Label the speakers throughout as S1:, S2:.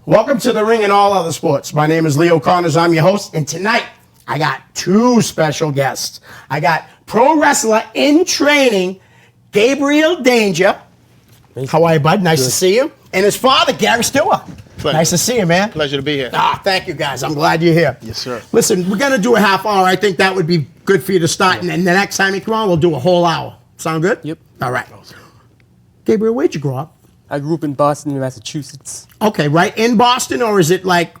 S1: Welcome to the ring and all other sports. My name is Leo Connors. I'm your host, and tonight I got two special guests. I got pro wrestler in training, Gabriel Danger. How are you, bud? Nice to see you. And his father, Gary Stewart.
S2: Pleasure.
S1: Nice to see you, man.
S2: Pleasure to be here.
S1: Thank you, guys. I'm glad you're here.
S2: Yes, sir.
S1: Listen, we're going to do a half hour. I think that would be good for you to start, and then the next time you come on, we'll do a whole hour. Sound good?
S3: Yep.
S1: All right. Gabriel, where'd you grow up?
S3: I grew up in Boston, Massachusetts.
S1: Okay, right in Boston, or is it like,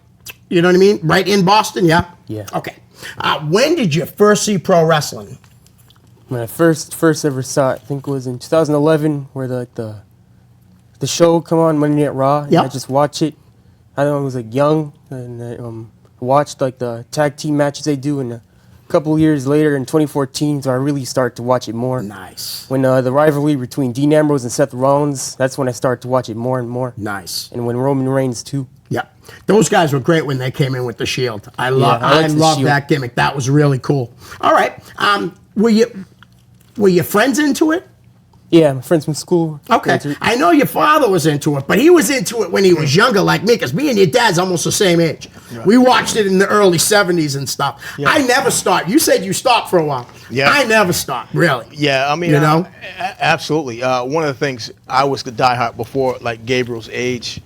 S1: you know what I mean? Right in Boston, yeah?
S3: Yeah.
S1: Okay. When did you first see pro wrestling?
S3: When I first ever saw it, I think it was in 2011, where the show come on Monday Night Raw. And
S1: Yep.
S3: I just watch it. I don't know, I was like young, and I watched like the tag team matches they do, and a couple of years later in 2014, so I really started to watch it more.
S1: Nice.
S3: When the rivalry between Dean Ambrose and Seth Rollins, that's when I started to watch it more and more.
S1: Nice.
S3: And when Roman Reigns too.
S1: Yeah. Those guys were great when they came in with the Shield. I love
S3: liked the Shield.
S1: that gimmick. That was really cool. All right. Were your friends into it?
S3: Yeah, my friends from school.
S1: Okay. I know your father was into it, but he was into it when he was younger like me, because me and your dad's almost the same age.
S2: Right.
S1: We watched it in the early 70s and stuff.
S2: Yeah.
S1: I never stopped. You said you stopped for a while.
S2: Yeah.
S1: I never stopped, really.
S2: Yeah, I mean,
S1: You know?
S2: absolutely. One of the things, I was the diehard before, like Gabriel's age.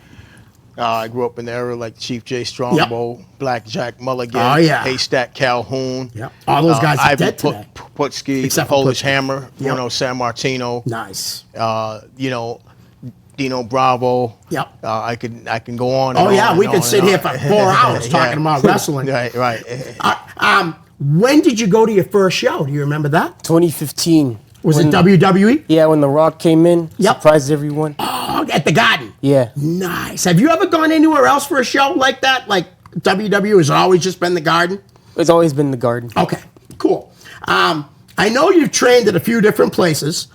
S2: I grew up in the era like Chief J. Strongbow, Black Jack Mulligan,
S1: Oh, yeah.
S2: Haystack Calhoun.
S1: Yep. All those guys are
S2: Ivan
S1: dead today.
S2: Putski,
S1: Except for
S2: Polish
S1: Putski.
S2: Hammer,
S1: Yep.
S2: you know, San Martino.
S1: Nice.
S2: Dino Bravo.
S1: Yep.
S2: I can go on.
S1: Oh,
S2: and
S1: yeah,
S2: on
S1: we
S2: and
S1: could
S2: on
S1: sit
S2: and
S1: here
S2: on.
S1: for 4 hours talking about wrestling.
S2: Right.
S1: When did you go to your first show? Do you remember that?
S3: 2015.
S1: Was it
S3: when-
S1: WWE?
S3: Yeah, when The Rock came in,
S1: Yep.
S3: surprised everyone.
S1: Oh, at the Garden.
S3: Yeah.
S1: Nice. Have you ever gone anywhere else for a show like that? Like WWE? Has it always just been the Garden?
S3: It's always been the Garden.
S1: Okay, cool. I know you've trained at a few different places.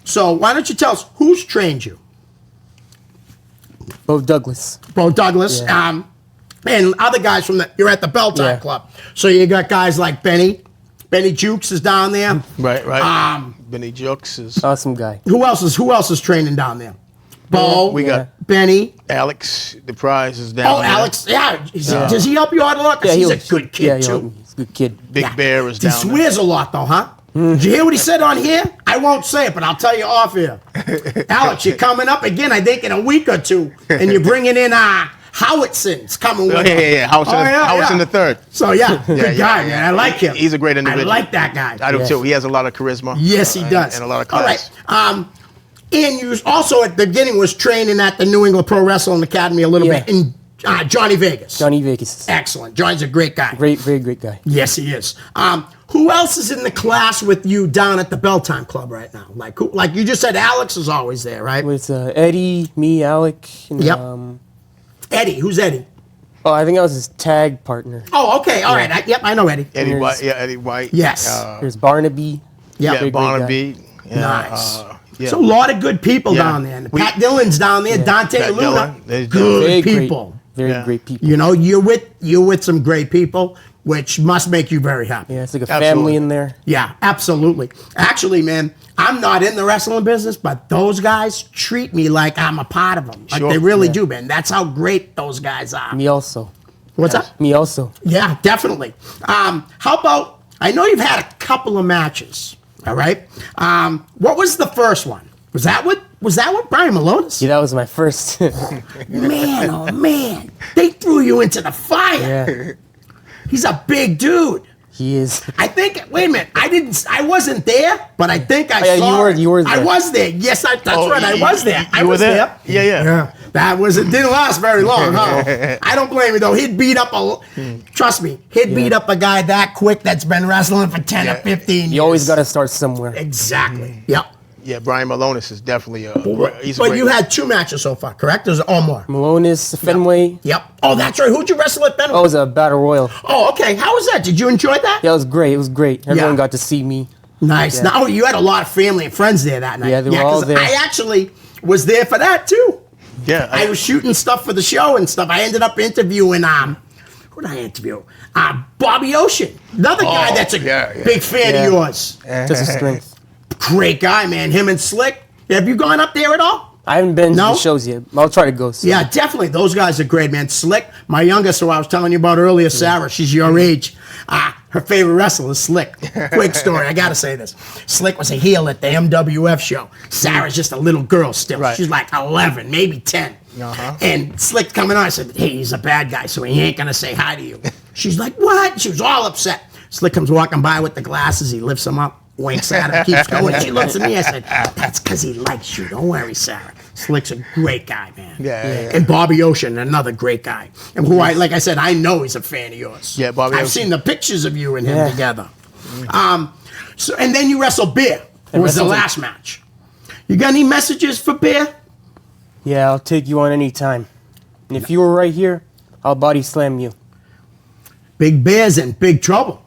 S1: So why don't you tell us who's trained you?
S3: Bo Douglas.
S1: Bo Douglas,
S3: Yeah.
S1: and other guys you're at the Bell-Time
S3: Yeah.
S1: Club. So you got guys like Benny Jukes is down there.
S2: Right. Benny Jukes is
S3: Awesome guy.
S1: Who else is training down there? Bo,
S2: we got
S1: Benny.
S2: Alex. The prize is down
S1: Oh,
S2: there.
S1: Alex, yeah. Does he help you out a lot? 'Cause he's a good kid,
S3: yeah,
S1: too.
S3: He's a good kid.
S2: Big Bear is
S1: He
S2: down there.
S1: swears a lot, though, huh? Did you hear what he said on here? I won't say it, but I'll tell you off here. Alex, you're coming up again, I think, in a week or two, and you're bringing in Howitzon's coming with
S2: Oh, yeah. Howard's in the third.
S1: So, good guy, man. I like him.
S2: He's a great individual.
S1: I like that guy.
S2: I do
S3: Yes.
S2: too. He has a lot of charisma.
S1: Yes, he does.
S2: And a lot of
S1: All
S2: class.
S1: right. And you also, at the beginning, was training at the New England Pro Wrestling Academy a little
S3: Yeah.
S1: bit in Johnny Vegas.
S3: Johnny Vegas.
S1: Excellent. Johnny's a great guy.
S3: Very great guy.
S1: Yes, he is. Who else is in the class with you down at the Bell-Time Club right now? Like you just said, Alex is always there, right?
S3: With Eddie, me, Alec. And,
S1: Yep. Eddie. Who's Eddie?
S3: I think I was his tag partner.
S1: Oh, okay. All right. I know Eddie.
S2: Eddie
S3: There's-
S2: White. Yeah, Eddie White.
S1: Yes.
S3: There's Barnaby.
S1: Yeah.
S2: Yeah,
S3: Big
S2: Barnaby. Yeah,
S1: Nice.
S2: yeah.
S1: So a lot of good people
S2: Yeah.
S1: down there. And Pat Dillon's down there. Dante
S2: Pat
S1: Luna.
S2: Dillon. There's
S1: Good
S3: Very
S1: people.
S3: Very
S2: Yeah.
S3: great people.
S1: You know, you're with some great people, which must make you very happy.
S3: Yeah, it's like a
S2: Absolutely.
S3: family in there.
S1: Yeah, absolutely. Actually, man, I'm not in the wrestling business, but those guys treat me like I'm a part of them. Like
S2: Sure.
S1: they really
S3: Yeah.
S1: do, man. That's how great those guys are.
S3: Me also.
S1: What's that?
S3: Me also.
S1: Yeah, definitely. How about, I know you've had a couple of matches, all right? What was the first one? Was that with Brian Malonis?
S3: Yeah, that was my first.
S1: Man, oh man. They threw you into the fire.
S3: Yeah,
S1: He's a big dude.
S3: he is.
S1: I think. Wait a minute. I wasn't there, but I think I
S3: yeah,
S1: saw.
S3: you were
S1: I
S3: there.
S1: was there. Yes, that's
S2: Oh,
S1: right. I was there. I
S2: you were
S1: was
S2: there? Yeah.
S1: That was. It didn't last very long, huh? I don't blame you though. He'd beat up Trust me. He'd beat up a guy that quick that's been wrestling for 10 or 15 years.
S3: You always got to start somewhere.
S1: Exactly. Yep.
S2: Yeah, Brian Malonis is definitely he's a
S1: But
S2: great
S1: you had 2 matches so far, correct? There's more.
S3: Malonis, Fenway.
S1: Yep. Oh, that's right. Who'd you wrestle at Fenway?
S3: Oh, it was a battle royal.
S1: Oh, okay. How was that? Did you enjoy that?
S3: Yeah, it was great. It was great. Everyone
S1: Yeah.
S3: got to see me.
S1: Nice.
S3: Yeah.
S1: Now you had a lot of family and friends there that night.
S3: Yeah, they were all
S1: 'cause
S3: there.
S1: I actually was there for that too.
S2: Yeah,
S1: I was shooting stuff for the show and stuff. I ended up interviewing who did I interview? Bobby Ocean, another guy that's a big fan
S3: Yeah.
S1: of yours.
S3: Just a strength.
S1: Great guy, man. Him and Slick. Have you gone up there at all?
S3: I haven't been to
S1: No?
S3: the shows yet. I'll try to go soon.
S1: Yeah, definitely. Those guys are great, man. Slick, my youngest, who I was telling you about earlier, Sarah, she's your age. Her favorite wrestler is Slick. Quick story, I gotta say this. Slick was a heel at the MWF show. Sarah's just a little girl still.
S2: Right.
S1: She's like 11, maybe 10. And Slick coming on, I said, hey, he's a bad guy, so he ain't gonna say hi to you. She's like, what? She was all upset. Slick comes walking by with the glasses, he lifts them up, winks at her, keeps going. She looks at me, I said, that's because he likes you. Don't worry, Sarah. Slick's a great guy, man.
S2: Yeah.
S1: And Bobby Ocean, another great guy. And who like I said, I know he's a fan of yours.
S2: Yeah, Bobby
S1: I've
S2: Ocean.
S1: seen the pictures of you and him
S3: Yeah.
S1: together. So and then you wrestled Bear. It was the
S3: wrestled him.
S1: last match. You got any messages for Bear?
S3: Yeah, I'll take you on any time. And if you were right here, I'll body slam you.
S1: Big Bear's in big trouble,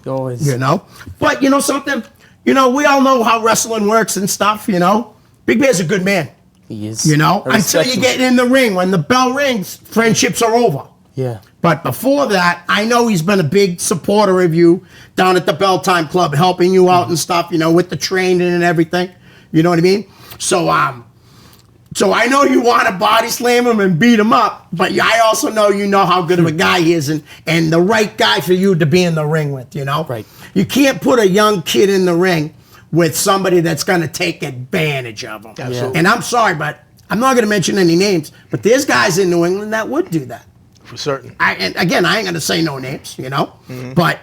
S3: Always.
S1: you know? But you know something? You know, we all know how wrestling works and stuff, you know? Big Bear's a good man,
S3: He is.
S1: you know?
S3: I
S1: Until
S3: respect
S1: you
S3: him.
S1: get in the ring. When the bell rings, friendships are over.
S3: Yeah.
S1: But before that, I know he's been a big supporter of you down at the Bell Time Club, helping you out and stuff, you know, with the training and everything. You know what I mean? So I know you want to body slam him and beat him up, but I also know you know how good of a guy he is and the right guy for you to be in the ring with, you know?
S3: Right.
S1: You can't put a young kid in the ring with somebody that's going to take advantage of him.
S2: Absolutely.
S1: And I'm sorry, but I'm not going to mention any names, but there's guys in New England that would do that.
S2: For certain.
S1: And again, I ain't gonna say no names, you know, but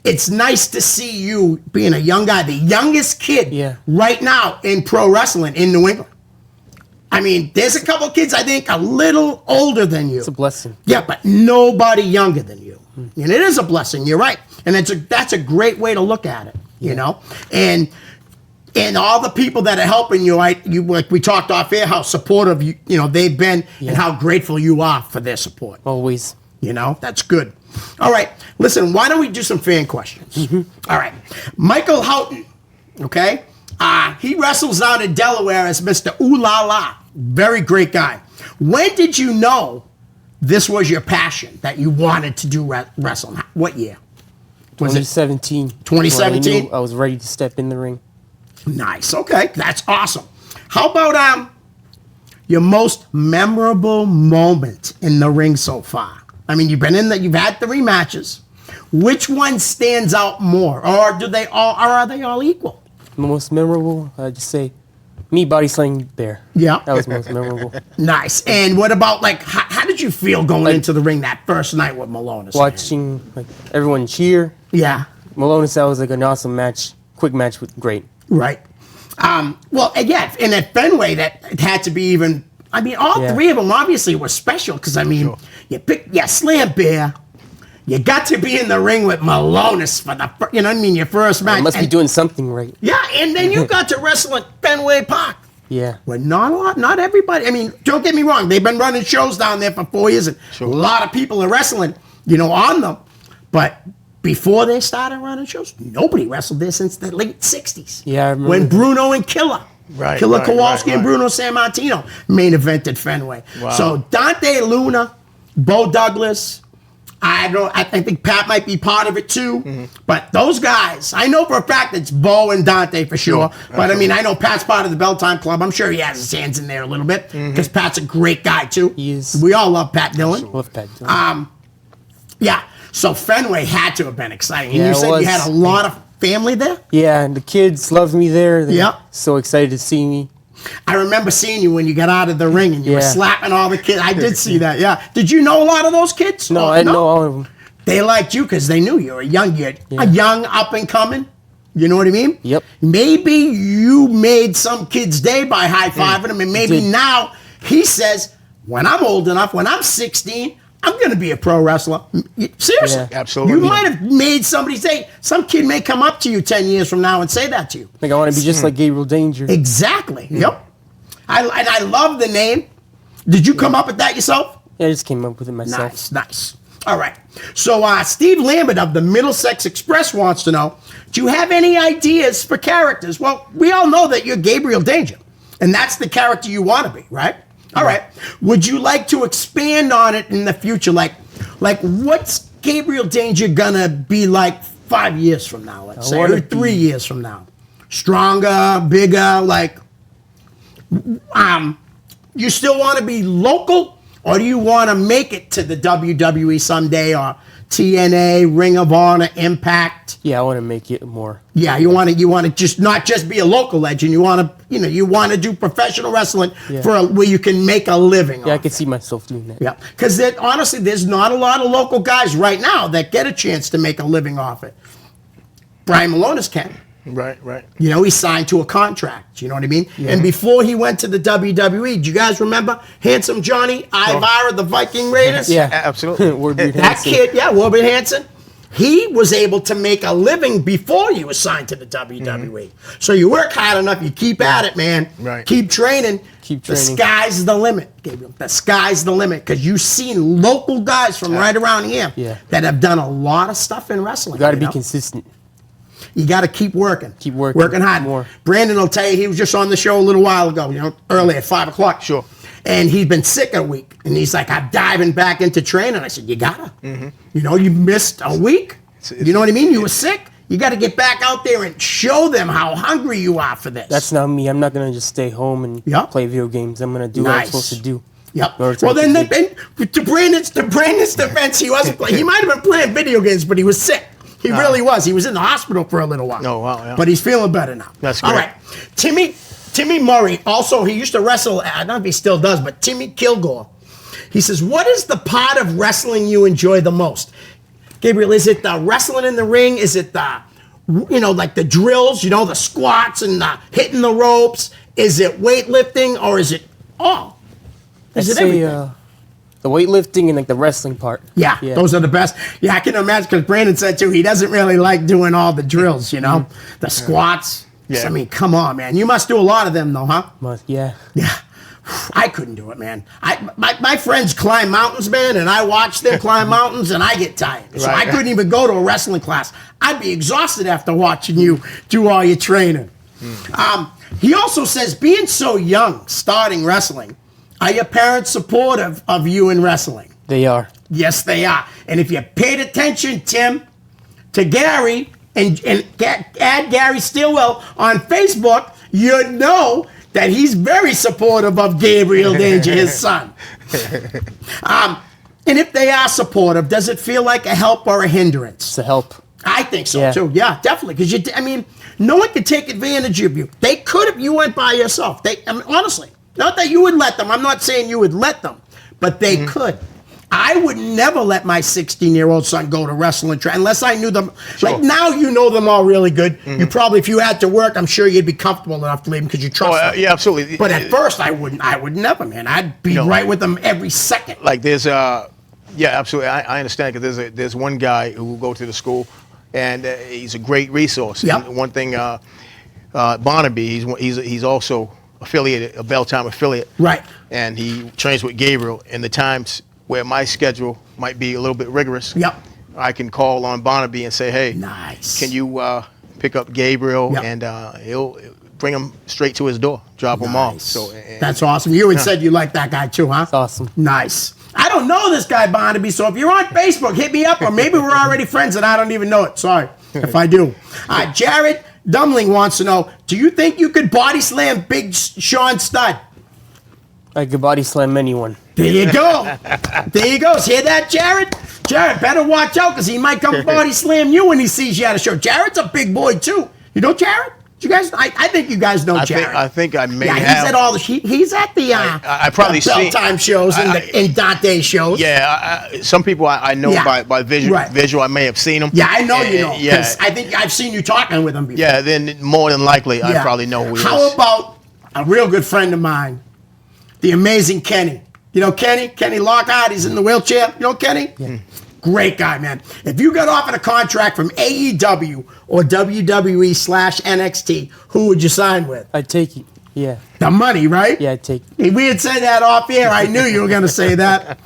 S1: it's nice to see you being a young guy, the youngest kid
S3: Yeah.
S1: right now in pro wrestling in New England. I mean, there's a couple kids I think a little older than you.
S3: It's a blessing.
S1: Yeah, but nobody younger than you. And it is a blessing, you're right. And that's a great way to look at it, you know? And all the people that are helping you, like we talked off air, how supportive you know they've been and how grateful you are for their support.
S3: Always.
S1: You know, that's good. All right, listen, why don't we do some fan questions? All right, Michael Houghton, okay? He wrestles out in Delaware as Mr. Ooh La La. Very great guy. When did you know this was your passion, that you wanted to do wrestling? What year? Was it
S3: 2017.
S1: 2017?
S3: When I knew I was ready to step in the ring.
S1: Nice. Okay, that's awesome. How about your most memorable moment in the ring so far? I mean, you've had 3 matches. Which one stands out more, or are they all equal?
S3: Most memorable, I'd just say, me body slamming Bear.
S1: Yeah.
S3: That was most memorable.
S1: Nice. And what about how did you feel going into the ring that first night with Malonis?
S3: Watching everyone cheer.
S1: Yeah.
S3: Malone said it was an awesome match. Quick match with great.
S1: Right. Well, again, and at Fenway, that it had to be even. I mean, all
S3: Yeah.
S1: 3 of them obviously were special because I mean, you slam Bear, you got to be in the ring with Malonis for you know what I mean, your first match.
S3: I must be
S1: And-
S3: doing something right.
S1: Yeah, and then you got to wrestle at Fenway Park.
S3: Yeah.
S1: Well, not everybody. I mean, don't get me wrong. They've been running shows down there for 4 years, and a lot of people are wrestling, you know, on them. But before they started running shows, nobody wrestled there since the late 60s.
S3: Yeah, I remember
S1: when
S3: that.
S1: Bruno and Killer.
S2: Right,
S1: Killer
S2: right,
S1: Kowalski
S2: right,
S1: and
S2: right.
S1: Bruno Sammartino main evented Fenway.
S2: Wow.
S1: So Dante Luna, Bo Douglas, I think Pat might be part of it too. But those guys, I know for a fact it's Bo and Dante for sure. But I mean, I know Pat's part of the Bell Time Club. I'm sure he has his hands in there a little bit because Pat's a great guy too.
S3: He is.
S1: We all love Pat Dillon.
S3: Love Pat Dillon.
S1: Yeah. So Fenway had to have been exciting. And
S3: Yeah,
S1: you
S3: it
S1: said
S3: was.
S1: you had a lot of family there?
S3: Yeah, and the kids loved me there. They're
S1: Yeah.
S3: so excited to see me.
S1: I remember seeing you when you got out of the ring and you were
S3: Yeah.
S1: slapping all the kids. I did see that, yeah. Did you know a lot of those kids?
S3: No,
S1: Or
S3: I didn't know all of them.
S1: They liked you because they knew you were a young up and coming. You know what I mean?
S3: Yep.
S1: Maybe you made some kid's day by high-fiving them, and maybe
S3: Did.
S1: now he says, when I'm old enough, when I'm 16, I'm going to be a pro wrestler. Seriously.
S3: Yeah.
S2: Absolutely.
S1: You might have made somebody say, some kid may come up to you 10 years from now and say that to you.
S3: Like I want to be just like Gabriel Danger.
S1: Exactly. Yep. I love the name. Did you come up with that yourself?
S3: Yeah, I just came up with it myself.
S1: Nice, nice. All right. So Steve Lambert of the Middlesex Express wants to know, do you have any ideas for characters? Well, we all know that you're Gabriel Danger, and that's the character you want to be, right? All right. Would you like to expand on it in the future? Like what's Gabriel Danger gonna be like 5 years from now, let's say,
S3: wanna
S1: or 3 years from now? Stronger, bigger, like You still want to be local, or do you want to make it to the WWE someday, or TNA, Ring of Honor, Impact?
S3: Yeah, I want to make it more.
S1: Yeah, you want to just not just be a local legend. You want to, you want to do professional wrestling where you can make a living.
S3: Yeah, I
S1: off
S3: could
S1: it.
S3: see myself doing that.
S1: Yeah, because honestly, there's not a lot of local guys right now that get a chance to make a living off it. Brian Malonis can.
S2: Right.
S1: He signed to a contract. You know what I mean? Yeah. And before he went to the WWE, do you guys remember Handsome Johnny Ivar, the Viking Raiders?
S3: Yeah,
S2: absolutely.
S3: Warbeard
S1: That
S3: Hansen.
S1: kid, Warbeard Hansen. He was able to make a living before you were signed to the WWE. So you work hard enough, you keep at it, man.
S2: Right.
S1: Keep training.
S3: Keep
S1: The
S3: training.
S1: sky's the limit, Gabriel. The sky's the limit, because you've seen local guys from right around here that have done a lot of stuff in wrestling.
S3: You got to be
S1: know?
S3: consistent.
S1: You got to keep working.
S3: Keep working.
S1: Working hard.
S3: More.
S1: Brandon will tell you, he was just on the show a little while ago, early at 5 o'clock.
S2: Sure.
S1: And he's been sick a week. And he's like, I'm diving back into training. I said, you gotta. You missed a week. You know what I mean? You were sick. You got to get back out there and show them how hungry you are for this.
S3: That's not me. I'm not going to just stay home and play video games. I'm going to do what I'm supposed to do.
S1: Yep.
S3: in order to
S1: Well,
S3: make
S1: then,
S3: it big.
S1: to Brandon's defense, he wasn't playing. He might have been playing video games, but he was sick. He really was. He was in the hospital for a little while.
S2: Oh, wow, yeah.
S1: But he's feeling better now.
S2: That's great.
S1: All right. Timmy Murray, also, he used to wrestle, I don't know if he still does, but Timmy Kilgore. He says, what is the part of wrestling you enjoy the most? Gabriel, is it the wrestling in the ring? Is it the, like the drills, the squats and the hitting the ropes? Is it weightlifting, or is it all? Is
S3: I'd
S1: it
S3: say,
S1: everything?
S3: the weightlifting and like the wrestling part.
S1: Yeah, those are the best. Yeah, I can imagine, because Brandon said too, he doesn't really like doing all the drills, the squats.
S2: Yeah.
S1: I mean, come on, man. You must do a lot of them, though, huh?
S3: Yeah.
S1: Yeah. I couldn't do it, man. My friends climb mountains, man, and I watch them climb mountains, and I get tired. So I couldn't even go to a wrestling class. I'd be exhausted after watching you do all your training. He also says, being so young, starting wrestling, are your parents supportive of you in wrestling?
S3: They are.
S1: Yes, they are. And if you paid attention, Tim, to Gary and add Gary Stillwell on Facebook, you'd know that he's very supportive of Gabriel Danger, his son. And if they are supportive, does it feel like a help or a hindrance?
S3: It's a help.
S1: I think so, too. Yeah, definitely. Because, no one can take advantage of you. They could if you went by yourself. Honestly, not that you would let them. I'm not saying you would let them, but they could. I would never let my 16-year-old son go to wrestling unless I knew them. Sure. Like now, you know them all really good. You probably, if you had to work, I'm sure you'd be comfortable enough to leave them because you trust them.
S2: Yeah, absolutely.
S1: But at first, I wouldn't. I would never, man. I'd be right with them every second.
S2: Like there's absolutely. I understand, because there's one guy who will go to the school, and he's a great resource.
S1: Yep.
S2: And one thing, Barnaby, he's also affiliated, a Belltime affiliate.
S1: Right.
S2: And he trains with Gabriel. And the times where my schedule might be a little bit rigorous, I can call on Barnaby and say, hey,
S1: nice.
S2: Can you pick up Gabriel? And he'll bring him straight to his door, drop him off. So
S1: that's awesome. You had said you like that guy too, huh?
S3: That's awesome.
S1: Nice. I don't know this guy, Barnaby, so if you're on Facebook, hit me up, or maybe we're already friends and I don't even know it. Sorry if I do. Jared Dumling wants to know, do you think you could body slam Big Sean Studd?
S3: I could body slam anyone.
S1: There you go. There you go. Hear that, Jared? Jared, better watch out, because he might come body slam you when he sees you at a show. Jared's a big boy, too. You know Jared? You guys, I think you guys know Jared.
S2: I think I may have.
S1: He's at all the. He's at the.
S2: I probably
S1: the Belltime shows and Dante shows.
S2: Yeah, some people I know by visual.
S1: Right.
S2: Visual, I may have seen them.
S1: Yeah, I know you know.
S2: Yeah,
S1: I think I've seen you talking with him before.
S2: Yeah, then more than likely I probably know who he is.
S1: How about a real good friend of mine, the amazing Kenny? You know Kenny? Kenny Lockhart. He's in the wheelchair. You know Kenny? Yeah. Great guy, man. If you got offered a contract from AEW or WWE/NXT, who would you sign with?
S3: I'd take it. Yeah.
S1: The money, right?
S3: Yeah, I'd take it.
S1: If we had said that off air, I knew you were going to say that.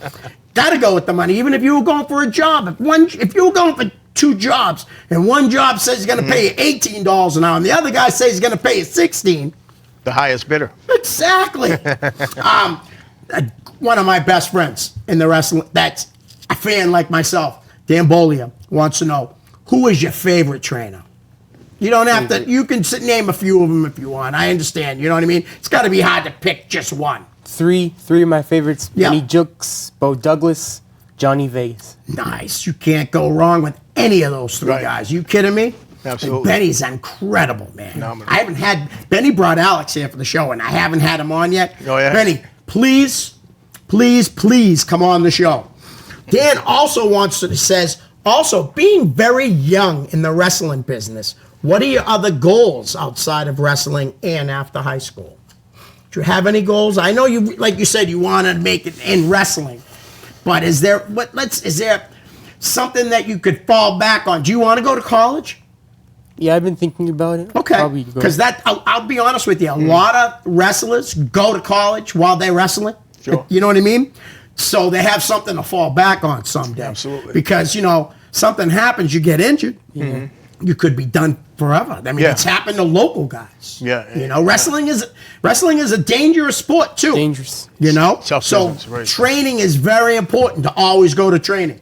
S1: Got to go with the money, even if you were going for a job. If you were going for 2 jobs, and one job says he's going to pay you $18 an hour, and the other guy says he's going to pay you $16.
S2: The highest bidder.
S1: Exactly. One of my best friends in the wrestling, that's a fan like myself, Dan Bolia, wants to know, who is your favorite trainer? You don't have to. You can name a few of them if you want. I understand. You know what I mean? It's got to be hard to pick just one.
S3: Three of my favorites:
S1: Yeah.
S3: Benny Jukes, Bo Douglas, Johnny Vegas.
S1: Nice. You can't go wrong with any of those three
S2: Right.
S1: guys. You kidding me?
S2: Absolutely.
S1: And Benny's incredible, man.
S2: Phenomenal.
S1: I haven't had Benny brought Alex here for the show, and I haven't had him on yet.
S2: Oh, yeah?
S1: Benny, please come on the show. Dan also says, also being very young in the wrestling business, what are your other goals outside of wrestling and after high school? Do you have any goals? I know you, like you said, you want to make it in wrestling, but is there something that you could fall back on? Do you want to go to college?
S3: Yeah, I've been thinking about it.
S1: Okay,
S3: Probably go-
S1: because I'll be honest with you, a lot of wrestlers go to college while they're wrestling.
S2: Sure.
S1: You know what I mean? So they have something to fall back on someday.
S2: Absolutely.
S1: Because, something happens, you get injured, you could be done forever. I mean,
S2: Yeah.
S1: it's happened to local guys.
S2: Yeah.
S1: Wrestling is a dangerous sport too.
S3: Dangerous.
S1: So
S2: Self-defense, very
S1: training is very important to always go to training.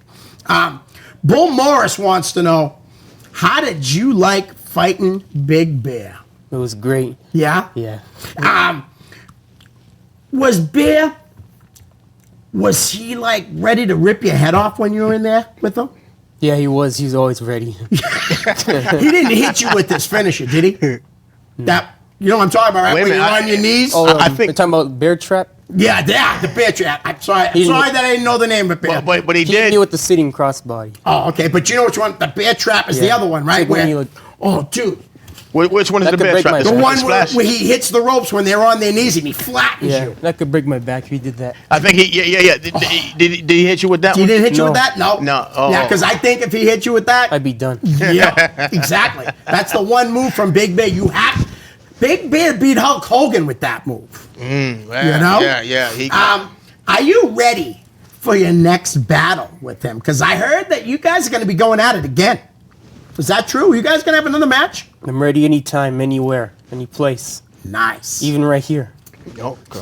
S1: Bull Morris wants to know, how did you like fighting Big Bear?
S3: It was great.
S1: Yeah?
S3: Yeah.
S1: Was he like ready to rip your head off when you were in there with him?
S3: Yeah, he was. He's always ready.
S1: He didn't hit you with this finisher, did he? That, you know what I'm talking about, right?
S2: Wait a
S1: When you're
S2: minute,
S1: on your knees?
S3: Oh,
S2: I
S3: you're
S2: think-
S3: talking about Bear Trap?
S1: Yeah, the bear trap. I'm sorry.
S3: He didn't-
S1: Sorry that I didn't know the name of it. Bear.
S2: But he
S3: He hit
S2: did.
S3: me with the sitting crossbody.
S1: Oh, okay. But you know which one? The bear trap is the
S3: Yeah.
S1: other one, right?
S3: It's like when you look-
S1: Oh, dude.
S2: Which one is
S3: That
S2: the
S3: could
S2: best
S3: break
S2: trap?
S3: my
S2: This
S1: The
S3: back.
S1: one
S2: Splash?
S1: where he hits the ropes when they're on their knees and he flattens
S3: Yeah,
S1: you.
S3: that could break my back if he did that.
S2: I think yeah. Did he hit you with that
S1: He
S2: one?
S1: didn't hit you with
S3: No.
S1: that? No.
S2: No. Oh.
S1: Yeah, because I think if he hit you with that,
S3: I'd be done.
S1: yeah, exactly. That's the one move from Big Bear. Big Bear beat Hulk Hogan with that move.
S2: Yeah, Yeah. He
S1: Are you ready for your next battle with him? Because I heard that you guys are going to be going at it again. Is that true? You guys going to have another match?
S3: I'm ready anytime, anywhere, any place,
S1: Nice.
S3: even right here.
S2: okay.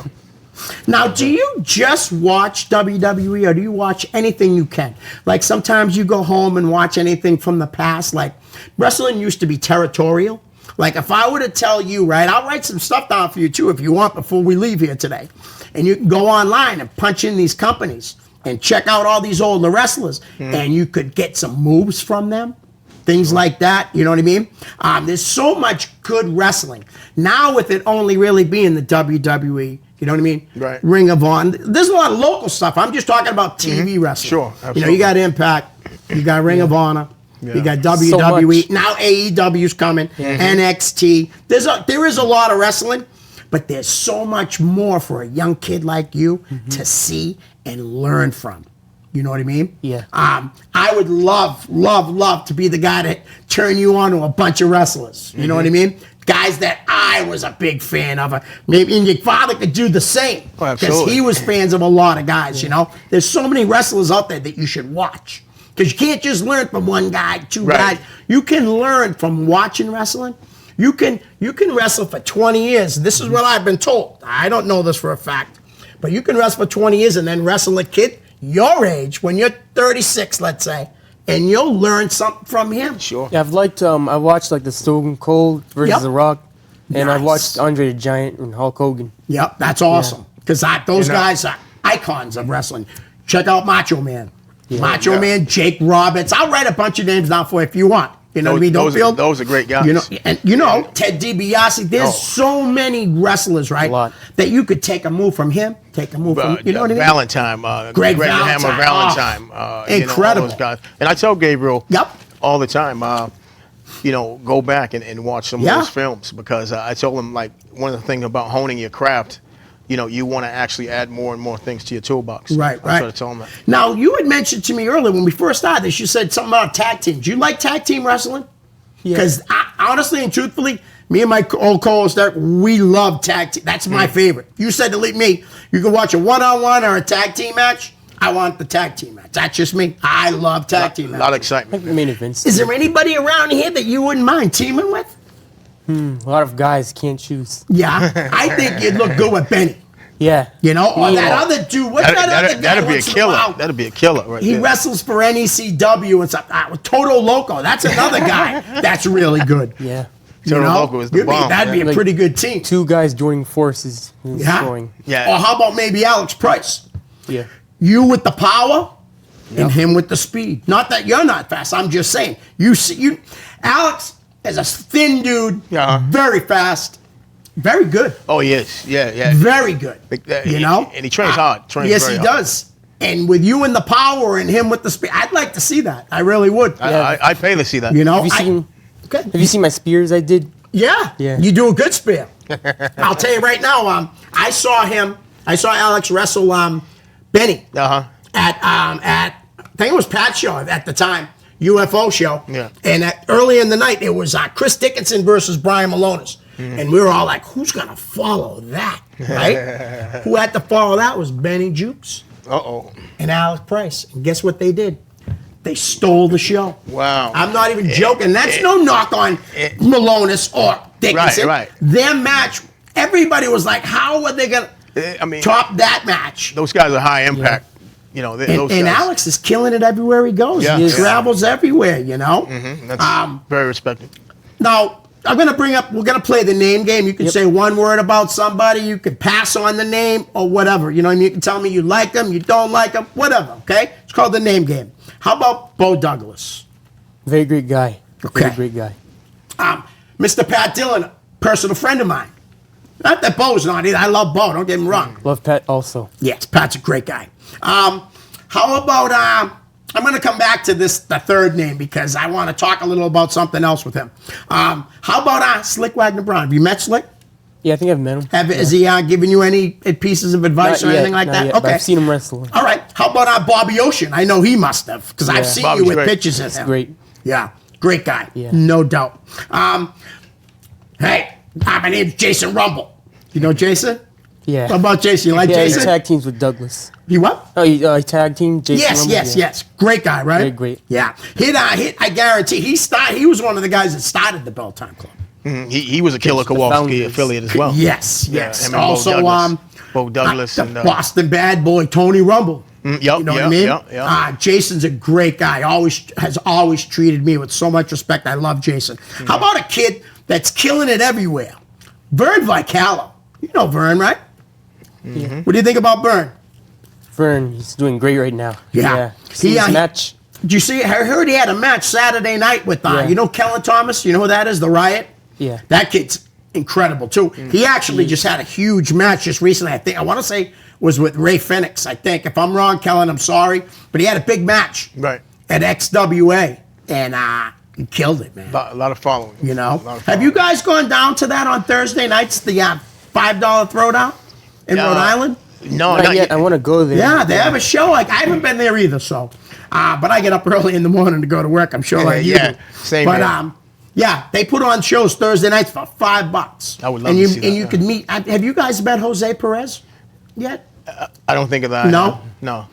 S1: Now, do you just watch WWE or do you watch anything you can? Like sometimes you go home and watch anything from the past. Like wrestling used to be territorial. Like if I were to tell you, right, I'll write some stuff down for you too if you want before we leave here today. And you can go online and punch in these companies and check out all these older wrestlers and you could get some moves from them. Things like that, you know what I mean? There's so much good wrestling. Now with it only really being the WWE, you know what I mean?
S2: Right.
S1: Ring of Honor. There's a lot of local stuff. I'm just talking about TV wrestling.
S2: Sure,
S1: You
S2: absolutely.
S1: you got Impact, you got Ring of Honor, you got WWE.
S3: much.
S1: Now AEW's coming, NXT. There is a lot of wrestling, but there's so much more for a young kid like you to see and learn from. You know what I mean?
S3: Yeah.
S1: I would love to be the guy to turn you on to a bunch of wrestlers. You know what I mean? Guys that I was a big fan of. Maybe and your father could do the same.
S2: Oh,
S1: Because
S2: absolutely.
S1: he was fans of a lot of guys, you know? There's so many wrestlers out there that you should watch. Because you can't just learn from one guy, two
S2: Right.
S1: guys. You can learn from watching wrestling. You can wrestle for 20 years. This is what I've been told. I don't know this for a fact. But you can wrestle for 20 years and then wrestle a kid your age, when you're 36, let's say, and you'll learn something from him.
S2: Sure.
S3: Yeah, I watched like the Stone Cold versus
S1: Yep.
S3: The Rock, and I
S1: Nice.
S3: watched Andre the Giant and Hulk Hogan.
S1: Yep, that's awesome. Because those
S2: You know-
S1: guys are icons of wrestling. Check out Macho Man. Macho
S2: Yeah.
S1: Man, Jake Roberts. I'll write a bunch of names down for you if you want. You know what I mean?
S2: Those are great guys.
S1: Ted DiBiase. There's so many wrestlers, right?
S3: lot.
S1: That you could take a move from him, take a move from, you know what I mean?
S2: Valentine,
S1: Greg
S2: the Hammer
S1: Valentine.
S2: Valentine.
S1: Oh,
S2: you know, all
S1: incredible.
S2: those guys. And I tell Gabriel
S1: Yep.
S2: all the time, go back and watch some
S1: Yeah.
S2: of those films because I told him like one of the things about honing your craft, you want to actually add more and more things to your toolbox.
S1: Right.
S2: I try to tell him that.
S1: Now, you had mentioned to me earlier when we first started this, you said something about tag teams. Do you like tag team wrestling?
S3: Yeah.
S1: Because honestly and truthfully, me and my old co-host, Derek, we love tag team. That's my favorite. You said to me, you can watch a one-on-one or a tag team match. I want the tag team match. That's just me. I love tag team
S2: A lot of
S1: matches.
S2: excitement.
S3: Main events.
S1: Is there anybody around here that you wouldn't mind teaming with?
S3: A lot of guys can't choose.
S1: Yeah, I think you'd look good with Benny.
S3: Yeah.
S1: You know, or
S3: Yeah.
S1: that other dude. What's that other guy?
S2: That'd be a
S1: once in
S2: killer.
S1: while?
S2: That'd be a killer right
S1: He
S2: there.
S1: wrestles for NECW and stuff. Toto Loco. That's another guy that's really good.
S3: Yeah.
S1: You
S2: Toto
S1: know?
S2: Loco is the
S1: You'd be-
S2: bomb,
S1: That'd be a
S3: Like,
S1: pretty good team.
S3: Two guys joining forces and
S1: Yeah.
S3: destroying.
S2: Yeah.
S1: Or how about maybe Alex Price?
S3: Yeah.
S1: You with the power and him with the speed. Not that you're not fast. I'm just saying. Alex is a thin dude,
S2: Yeah.
S1: very fast, very good.
S2: Oh yes, yeah.
S1: Very good.
S2: Like that,
S1: You know?
S2: and he trains hard. Trains
S1: yes,
S2: very
S1: he
S2: hard.
S1: does. And with you and the power and him with the speed, I'd like to see that. I really would.
S2: I'd pay to see that.
S1: You know?
S3: Have you seen?
S1: Okay.
S3: Have you seen my spears I did?
S1: Yeah.
S3: Yeah.
S1: You do a good spear. I'll tell you right now, I saw Alex wrestle Benny
S2: Uh huh.
S1: at I think it was Pat's show at the time, UFO show.
S2: Yeah.
S1: And early in the night, it was Chris Dickinson versus Brian Malonis. And we were all like, who's going to follow that? Right? Who had to follow that was Benny Jukes and Alex Price. And guess what they did? They stole the show.
S2: Wow.
S1: I'm not even joking. That's no knock on Malonis or Dickinson.
S2: Right.
S1: Their match, everybody was like, how are they going to
S2: I mean,
S1: top that match?
S2: those guys are high impact. You know, those
S1: And
S2: guys.
S1: Alex is killing it everywhere he goes.
S2: Yeah.
S1: He
S2: Yeah.
S1: travels everywhere, you know?
S2: That's very respected.
S1: Now, we're going to play the name game. You can say one word about somebody. You can pass on the name or whatever. You know what I mean? You can tell me you like them, you don't like them, whatever, okay? It's called the name game. How about Bo Douglas?
S3: Very great guy.
S1: Okay.
S3: Very great guy.
S1: Mr. Pat Dillon, personal friend of mine. Not that Bo's not either. I love Bo, don't get me wrong.
S3: Love Pat also.
S1: Yes, Pat's a great guy. How about I'm going to come back to the third name because I want to talk a little about something else with him. How about Slick Wagner Brown? Have you met Slick?
S3: Yeah, I think I've met him.
S1: Is he giving you any pieces of advice
S3: Not
S1: or
S3: yet,
S1: anything like
S3: not
S1: that?
S3: yet, but I've seen him wrestle.
S1: All right. How about Bobby Ocean? I know he must have because I've
S3: Yeah.
S1: seen
S2: Bobby's
S1: you with
S2: great.
S1: pictures of
S3: He's
S1: him.
S3: great.
S1: Yeah, great guy.
S3: Yeah.
S1: No doubt. Hey, my name's Jason Rumble. You know Jason?
S3: Yeah.
S1: What about Jason? You like
S3: Yeah, he
S1: Jason?
S3: tag teams with Douglas.
S1: You what?
S3: Oh, he tag team Jason
S1: Yes,
S3: Rumble?
S1: yes,
S3: Yeah.
S1: yes. Great guy, right?
S3: Very great.
S1: Yeah. I guarantee he was one of the guys that started the Bell Time Club.
S2: He was a Killer Kowalski
S3: founders.
S2: affiliate as well.
S1: Yes, yes.
S2: him and Bo
S1: Also,
S2: Douglas. Bo Douglas
S1: the
S2: and
S1: Boston bad boy Tony Rumble.
S2: Yep,
S1: You know what I mean?
S2: Yep.
S1: Jason's a great guy. Has always treated me with so much respect. I love Jason. How about a kid that's killing it everywhere? Vern Vicalo. You know Vern, right?
S3: Yeah.
S1: What do you think about Vern?
S3: Vern, he's doing great right now.
S1: Yeah.
S3: See his match?
S1: Did you see? I heard he had a match Saturday night with
S3: Yeah.
S1: you know Kellen Thomas. You know who that is? The Riot.
S3: Yeah.
S1: That kid's incredible too. He actually just had a huge match just recently. I want to say was with Ray Phoenix. I think if I'm wrong, Kellen, I'm sorry, but he had a big match
S2: Right.
S1: at XWA and he killed it, man.
S2: A lot of following.
S1: You know.
S2: A lot of
S1: Have you
S2: following.
S1: guys gone down to that on Thursday nights? The $5 throwdown in Rhode Island.
S2: No,
S3: Not yet. I want to go there.
S1: Yeah, they have a show. Like I haven't been there either, so. But I get up early in the morning to go to work. I'm sure like you
S2: Yeah,
S1: do.
S2: same
S1: But
S2: here.
S1: yeah, they put on shows Thursday nights for $5.
S2: I would love
S1: and
S2: to
S1: you,
S2: see that,
S1: And you
S2: yeah.
S1: could meet. Have you guys met Jose Perez yet?
S2: I don't think of that.
S1: No?
S2: No.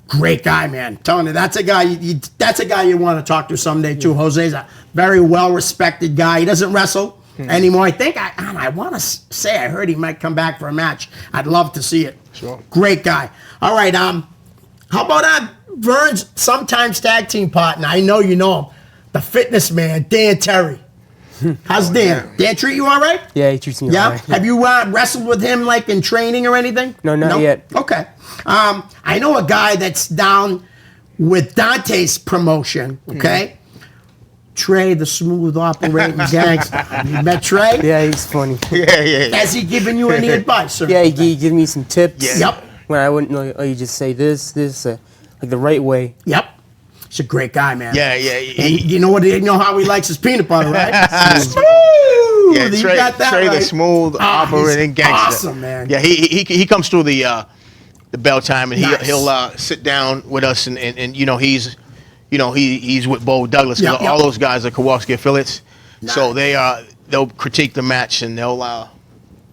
S1: Great guy, man. I'm telling you, that's a guy. That's a guy you want to talk to someday too. Jose's a very well respected guy. He doesn't wrestle anymore. I think I want to say I heard he might come back for a match. I'd love to see it.
S2: Sure.
S1: Great guy. All right. How about Vern's sometimes tag team partner? I know you know him, the fitness man, Dan Terry. How's Dan? Dan treat you all right?
S3: Yeah, he treats me
S1: Yeah.
S3: all right.
S1: Have you wrestled with him like in training or anything?
S3: No, not yet.
S1: Okay. I know a guy that's down with Dante's promotion. Okay. Trey, the smooth operating gangster. You met Trey?
S3: Yeah, he's funny.
S2: Yeah.
S1: Has he given you any advice, sir?
S3: Yeah, he give me some tips.
S2: Yeah.
S1: Yep.
S3: When I wouldn't know, you just say this, like the right way.
S1: Yep. He's a great guy, man.
S2: Yeah.
S1: And you know what? You know how he likes his peanut butter, right? Smooth.
S2: Yeah,
S1: You
S2: Trey,
S1: got that
S2: Trey
S1: right.
S2: the smooth
S1: Ah,
S2: operating
S1: he's
S2: gangster.
S1: awesome, man.
S2: Yeah, he comes through the bell time and
S1: Nice.
S2: he'll sit down with us and you know he's with Bo Douglas. 'Cause
S1: Yep,
S2: all
S1: yep.
S2: those guys are Kowalski affiliates, so
S1: Nice.
S2: they'll critique the match and they'll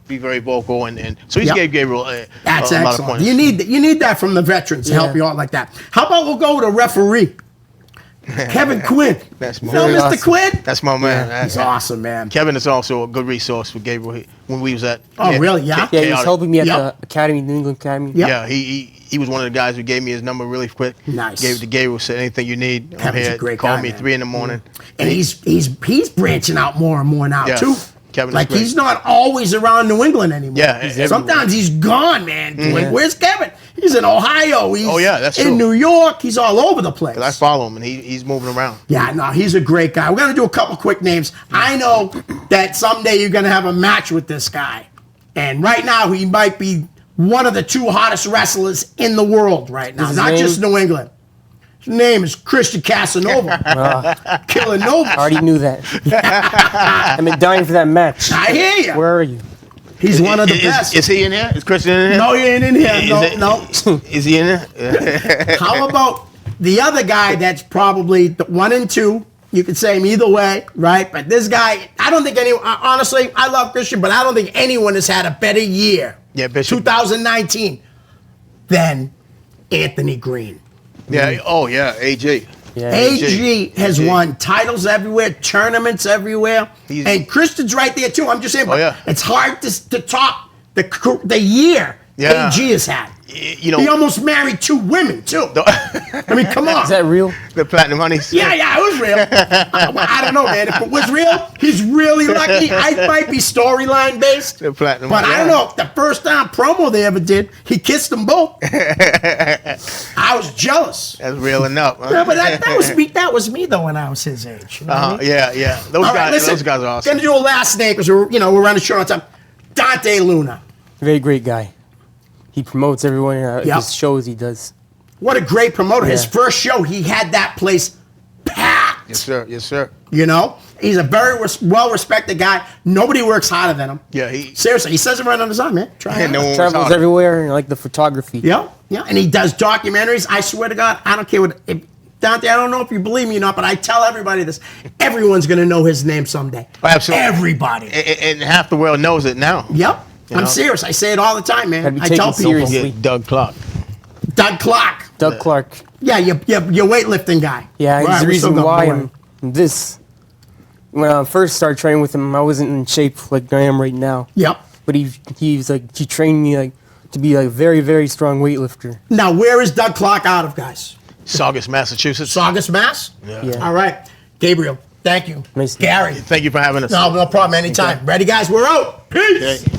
S2: be very vocal and so he's
S1: Yep.
S2: gave Gabriel
S1: That's
S2: a lot of
S1: excellent.
S2: points.
S1: You need that from the veterans to help
S3: Yeah.
S1: you out like that. How about we'll go with a referee? Kevin Quinn.
S2: That's my
S1: You know
S2: man.
S1: Mr. Quinn?
S2: That's my man.
S1: He's awesome, man.
S2: Kevin is also a good resource for Gabriel when we was at.
S1: Oh, really? Yeah?
S3: Yeah, he was
S2: Chaotic.
S3: helping me at
S1: Yep.
S3: the Academy, New England Academy.
S1: Yep.
S2: Yeah, he was one of the guys who gave me his number really quick.
S1: Nice.
S2: Gave it to Gabriel. Said anything you need. I'm
S1: Kevin's a
S2: here.
S1: great
S2: Call
S1: guy,
S2: me
S1: man.
S2: 3 in the morning.
S1: And he's branching out more and more now
S2: Yeah.
S1: too.
S2: Kevin is
S1: like
S2: great.
S1: he's not always around New England anymore.
S2: Yeah, he's
S1: sometimes he's gone, man. Like, where's Kevin? He's in Ohio. He's
S2: Oh, yeah, that's
S1: in
S2: true.
S1: New York. He's all over the place.
S2: I follow him and he's moving around.
S1: Yeah, no, he's a great guy. We're gonna do a couple quick names. I know that someday you're gonna have a match with this guy, and right now he might be one of the 2 hottest wrestlers in the world right now,
S3: What's his
S1: not
S3: name?
S1: just New England. His name is Christian Casanova. Killing
S3: I
S1: Nova.
S3: already knew that. I've been dying for that match.
S1: I hear you.
S3: Where are you?
S1: He's one of the best.
S2: Is he in here? Is Christian in here?
S1: No, he ain't in here.
S2: Is
S1: No,
S2: it-
S1: no.
S2: Is he in there?
S1: How about the other guy that's probably the 1 and 2? You could say him either way, right? But this guy, I don't think anyone, honestly, I love Christian, but I don't think anyone has had a better year,
S2: Yeah, Bishop.
S1: 2019, than Anthony Green.
S2: Yeah. Oh yeah. AJ.
S3: Yeah.
S1: AG has
S2: AG.
S1: won titles everywhere, tournaments everywhere,
S2: He's-
S1: and Christian's right there too. I'm just saying, but
S2: yeah.
S1: it's hard to top the year
S2: Yeah.
S1: AG has had.
S2: You know
S1: He almost married 2 women too. I mean, come on.
S3: Is that real?
S2: the Platinum Honeys.
S1: Yeah, it was real. I don't know, man. If it was real, he's really lucky. I might be storyline based,
S2: The Platinum
S1: but I don't
S2: Honeys.
S1: know. The first time promo they ever did, he kissed them both. I was jealous.
S2: That's real enough. Huh?
S1: Yeah, but that was me. That was me though when I was his age. You know what I mean?
S2: Yeah. Those
S1: All
S2: guys.
S1: right, listen.
S2: Those guys are awesome.
S1: Gonna do a last name because we're running short on time. Dante Luna.
S3: Very great guy. He promotes everyone at
S1: Yep.
S3: his shows he does.
S1: What a great promoter. His
S3: Yeah.
S1: first show, he had that place packed.
S2: Yes, sir. Yes, sir.
S1: You know, he's a very well-respected guy. Nobody works harder than him.
S2: Yeah. He.
S1: Seriously, he says it right on his arm, man. Try it.
S2: No one was
S3: Travels
S2: harder.
S3: everywhere and like the photography.
S1: Yeah, and he does documentaries. I swear to God, I don't care what. Dante, I don't know if you believe me or not, but I tell everybody this. Everyone's going to know his name someday.
S2: Oh, absolutely.
S1: Everybody.
S2: And half the world knows it now.
S1: Yep.
S2: You
S1: I'm
S2: know?
S1: serious. I say it all the time, man.
S3: Gotta be
S1: I
S3: taken
S1: tell people.
S3: seriously.
S2: Yeah, Doug Clark.
S1: Doug Clark.
S3: Doug Clark.
S1: Yeah, your weightlifting guy.
S3: Yeah,
S1: Right,
S3: he's the
S1: we're still
S3: reason
S1: going
S3: why
S1: forward.
S3: I'm this. When I first started training with him, I wasn't in shape like I am right now.
S1: Yep.
S3: But he trained me like to be like a very, very strong weightlifter.
S1: Now, where is Doug Clark out of, guys?
S2: Saugus, Massachusetts.
S1: Saugus, Mass?
S3: Yeah.
S1: All right. Gabriel, thank you.
S3: Nice to-
S1: Gary.
S2: Thank you for having us.
S1: No problem. Anytime. Ready, guys? We're out. Peace.
S2: Okay.